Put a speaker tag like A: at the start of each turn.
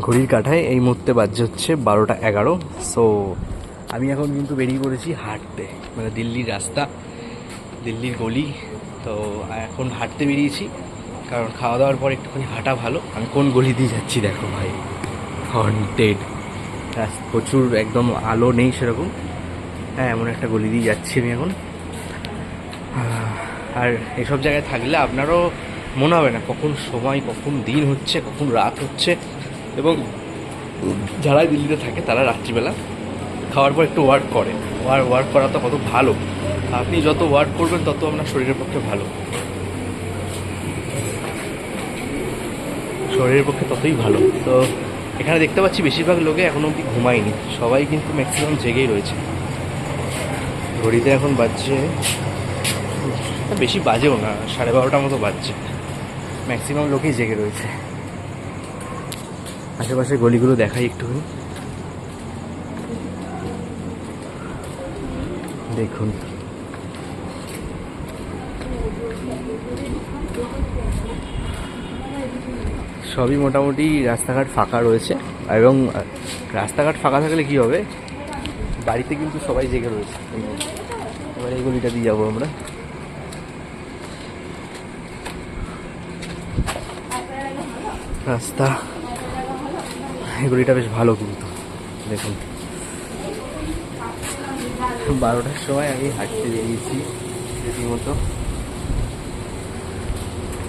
A: ঘড়ির কাঁটায় এই মুহূর্তে বাজছে হচ্ছে 12টা 11। সো আমি এখন কিন্তু বেরিয়ে পড়েছি হাঁটতে, মানে দিল্লির রাস্তা, দিল্লির গলি। তো এখন হাঁটতে বেরিয়েছি, কারণ খাওয়া দাওয়ার পর একটুখানি হাঁটা ভালো। আমি কোন গলি দিয়ে যাচ্ছি দেখো ভাই, হন্টেড, প্রচুর একদম আলো নেই সেরকম। হ্যাঁ, এমন একটা গলি দিয়ে যাচ্ছি আমি এখন। আর এসব জায়গায় থাকলে আপনারও মনে হবে না কখন সময়, কখন দিন হচ্ছে, কখন রাত হচ্ছে। এবং যারা দিল্লিতে থাকে তারা রাত্রিবেলা খাওয়ার পর একটু ওয়ার্ক করে। ওয়ার্ক করা তো কত ভালো, আপনি যত ওয়ার্ক করবেন তত আপনার শরীরের পক্ষে ভালো, শরীরের পক্ষে ততই ভালো। তো এখানে দেখতে পাচ্ছি বেশিরভাগ লোকে এখনো অবধি ঘুমায়নি, সবাই কিন্তু ম্যাক্সিমাম জেগেই রয়েছে। ঘড়িতে এখন বাজছে, বেশি বাজেও না, 12:30 মতো বাজছে। ম্যাক্সিমাম লোকেই জেগে রয়েছে। আশেপাশে গলিগুলো দেখাই একটুখানি, দেখুন। সবই মোটামুটি রাস্তাঘাট ফাঁকা রয়েছে। এবং রাস্তাঘাট ফাঁকা থাকলে কী হবে, বাড়িতে কিন্তু সবাই জেগে রয়েছে। এবার এই গলিটা দিয়ে যাবো আমরা। রাস্তা, এই গলিটা বেশ ভালো কিন্তু, দেখুন। 12টার সময় আমি হাঁটতে বেরিয়েছি রীতিমতো।